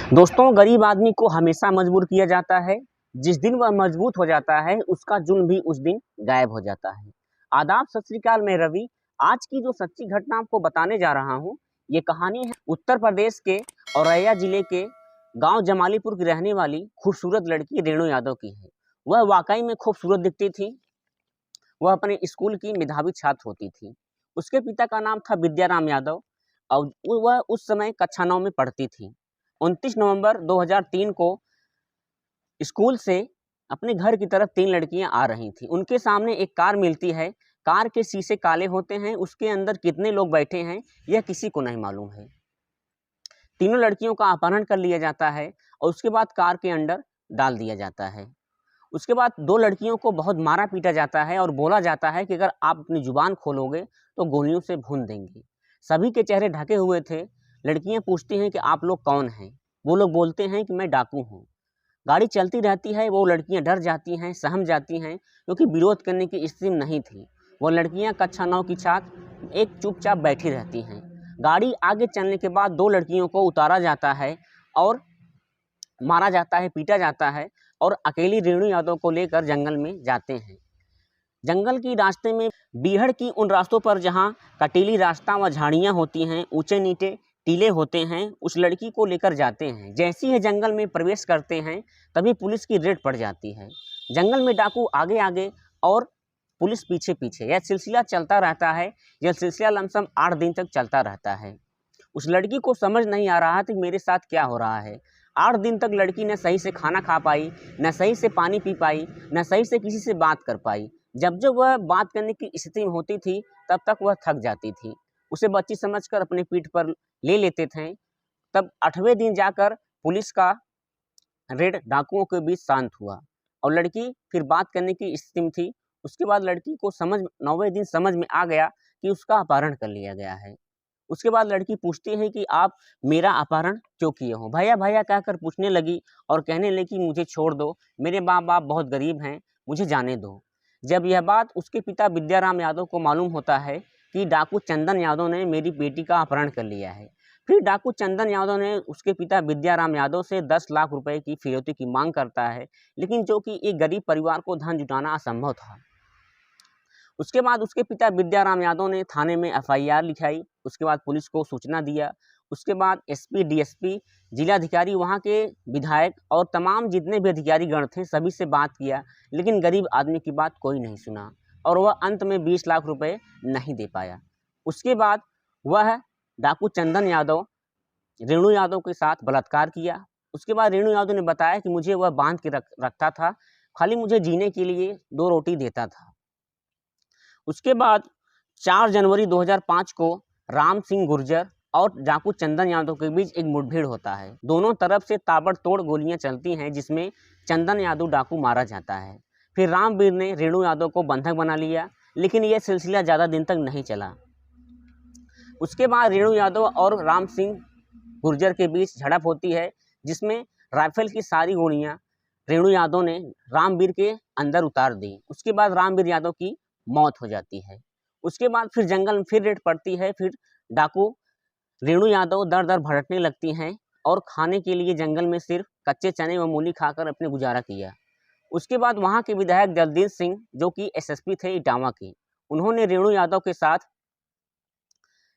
दोस्तों, गरीब आदमी को हमेशा मजबूर किया जाता है। जिस दिन वह मजबूत हो जाता है, उसका जुल्म भी उस दिन गायब हो जाता है। आदाब, सत श्री अकाल, मैं रवि। आज की जो सच्ची घटना आपको बताने जा रहा हूँ, ये कहानी है उत्तर प्रदेश के औरैया जिले के गांव जमालीपुर की रहने वाली खूबसूरत लड़की रेणु यादव की है। वह वाकई में खूबसूरत दिखती थी। वह अपने स्कूल की मेधावी छात्र होती थी। उसके पिता का नाम था विद्याराम यादव और वह उस समय कक्षा 9 में पढ़ती थी। 29 नवंबर 2003 को स्कूल से अपने घर की तरफ 3 लड़कियां आ रही थीं। उनके सामने एक कार मिलती है। कार के शीशे काले होते हैं। उसके अंदर कितने लोग बैठे हैं यह किसी को नहीं मालूम है। तीनों लड़कियों का अपहरण कर लिया जाता है और उसके बाद कार के अंदर डाल दिया जाता है। उसके बाद 2 लड़कियों को बहुत मारा पीटा जाता है और बोला जाता है कि अगर आप अपनी जुबान खोलोगे तो गोलियों से भून देंगे। सभी के चेहरे ढके हुए थे। लड़कियां पूछती हैं कि आप लोग कौन हैं? वो लोग बोलते हैं कि मैं डाकू हूँ। गाड़ी चलती रहती है। वो लड़कियां डर जाती हैं, सहम जाती हैं, क्योंकि विरोध करने की स्थिति में नहीं थी। वो लड़कियां कक्षा 9 की छात्र एक चुपचाप बैठी रहती हैं। गाड़ी आगे चलने के बाद 2 लड़कियों को उतारा जाता है और मारा जाता है, पीटा जाता है और अकेली रेणु यादव को लेकर जंगल में जाते हैं। जंगल की रास्ते में बीहड़ की उन रास्तों पर जहाँ कटीली रास्ता व झाड़ियाँ होती हैं, ऊंचे नीचे टीले होते हैं, उस लड़की को लेकर जाते हैं। जैसे ही जंगल में प्रवेश करते हैं तभी पुलिस की रेड पड़ जाती है। जंगल में डाकू आगे आगे और पुलिस पीछे पीछे। यह सिलसिला चलता रहता है। यह सिलसिला लमसम 8 दिन तक चलता रहता है। उस लड़की को समझ नहीं आ रहा था कि मेरे साथ क्या हो रहा है। 8 दिन तक लड़की न सही से खाना खा पाई, न सही से पानी पी पाई, न सही से किसी से बात कर पाई। जब जब वह बात करने की स्थिति में होती थी तब तक वह थक जाती थी। उसे बच्ची समझकर अपने पीठ पर ले लेते थे। तब 8वें दिन जाकर पुलिस का रेड डाकुओं के बीच शांत हुआ और लड़की फिर बात करने की स्थिति में थी। उसके बाद लड़की को 9वें दिन समझ में आ गया कि उसका अपहरण कर लिया गया है। उसके बाद लड़की पूछती है कि आप मेरा अपहरण क्यों किए हो? भैया भैया कहकर पूछने लगी और कहने लगी कि मुझे छोड़ दो, मेरे माँ बाप बहुत गरीब हैं, मुझे जाने दो। जब यह बात उसके पिता विद्याराम यादव को मालूम होता है कि डाकू चंदन यादव ने मेरी बेटी का अपहरण कर लिया है, फिर डाकू चंदन यादव ने उसके पिता विद्याराम यादव से 10 लाख रुपए की फिरौती की मांग करता है, लेकिन जो कि एक गरीब परिवार को धन जुटाना असंभव था। उसके बाद उसके पिता विद्याराम यादव ने थाने में एफआईआर लिखाई। उसके बाद पुलिस को सूचना दिया। उसके बाद एसपी, डीएसपी, जिलाधिकारी, वहाँ के विधायक और तमाम जितने भी अधिकारी गण थे सभी से बात किया, लेकिन गरीब आदमी की बात कोई नहीं सुना और वह अंत में 20 लाख रुपए नहीं दे पाया। उसके बाद वह डाकू चंदन यादव रेणु यादव के साथ बलात्कार किया। उसके बाद रेणु यादव ने बताया कि मुझे वह बांध के रखता था, खाली मुझे जीने के लिए 2 रोटी देता था। उसके बाद 4 जनवरी 2005 को राम सिंह गुर्जर और डाकू चंदन यादव के बीच एक मुठभेड़ होता है। दोनों तरफ से ताबड़तोड़ गोलियां चलती हैं, जिसमें चंदन यादव डाकू मारा जाता है। फिर रामवीर ने रेणु यादव को बंधक बना लिया, लेकिन यह सिलसिला ज़्यादा दिन तक नहीं चला। उसके बाद रेणु यादव और राम सिंह गुर्जर के बीच झड़प होती है, जिसमें राइफल की सारी गोलियां रेणु यादव ने रामवीर के अंदर उतार दी। उसके बाद रामवीर यादव की मौत हो जाती है। उसके बाद फिर जंगल में फिर रेड पड़ती है। फिर डाकू रेणु यादव दर दर भटकने लगती हैं और खाने के लिए जंगल में सिर्फ कच्चे चने व मूली खाकर अपने गुजारा किया। उसके बाद वहाँ के विधायक जगदीश सिंह, जो कि एसएसपी थे इटावा के, उन्होंने रेणु यादव के साथ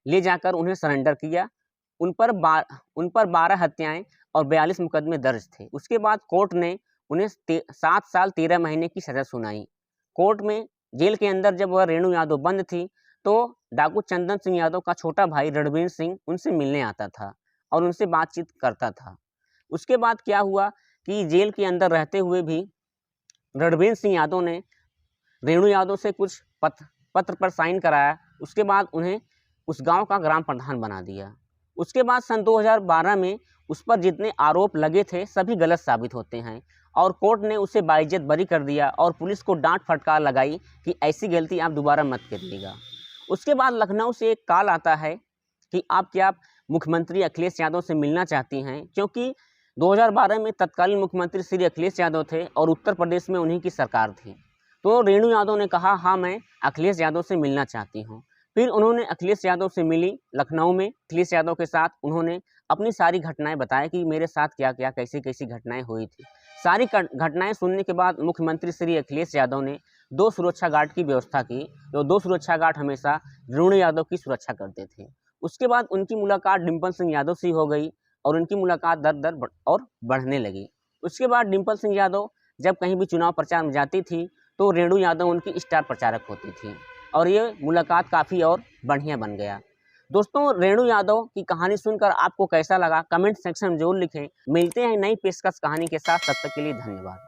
ले जाकर उन्हें सरेंडर किया। उन पर 12 हत्याएं और 42 मुकदमे दर्ज थे। उसके बाद कोर्ट ने उन्हें 7 साल 13 महीने की सजा सुनाई। कोर्ट में जेल के अंदर जब वह रेणु यादव बंद थी तो डाकू चंदन सिंह यादव का छोटा भाई रणबीर सिंह उनसे मिलने आता था और उनसे बातचीत करता था। उसके बाद क्या हुआ कि जेल के अंदर रहते हुए भी रणबीर सिंह यादव ने रेणु यादव से कुछ पत्र पर साइन कराया। उसके बाद उन्हें उस गांव का ग्राम प्रधान बना दिया। उसके बाद सन 2012 में उस पर जितने आरोप लगे थे सभी गलत साबित होते हैं और कोर्ट ने उसे बाइज्जत बरी कर दिया और पुलिस को डांट फटकार लगाई कि ऐसी गलती आप दोबारा मत करिएगा। उसके बाद लखनऊ से एक कॉल आता है कि आप क्या मुख्यमंत्री अखिलेश यादव से मिलना चाहती हैं, क्योंकि 2012 में तत्कालीन मुख्यमंत्री श्री अखिलेश यादव थे और उत्तर प्रदेश में उन्हीं की सरकार थी। तो रेणु यादव ने कहा, हाँ मैं अखिलेश यादव से मिलना चाहती हूँ। फिर उन्होंने अखिलेश यादव से मिली लखनऊ में। अखिलेश यादव के साथ उन्होंने अपनी सारी घटनाएं बताए कि मेरे साथ क्या क्या कैसी कैसी घटनाएं हुई थी। सारी घटनाएं सुनने के बाद मुख्यमंत्री श्री अखिलेश यादव ने 2 सुरक्षा गार्ड की व्यवस्था की। तो 2 सुरक्षा गार्ड हमेशा रेणु यादव की सुरक्षा करते थे। उसके बाद उनकी मुलाकात डिम्पल सिंह यादव से हो गई और उनकी मुलाकात दर और बढ़ने लगी। उसके बाद डिम्पल सिंह यादव जब कहीं भी चुनाव प्रचार में जाती थी तो रेणु यादव उनकी स्टार प्रचारक होती थी और ये मुलाकात काफ़ी और बढ़िया बन गया। दोस्तों, रेणु यादव की कहानी सुनकर आपको कैसा लगा कमेंट सेक्शन में जरूर लिखें। मिलते हैं नई पेशकश कहानी के साथ, तब तक के लिए धन्यवाद।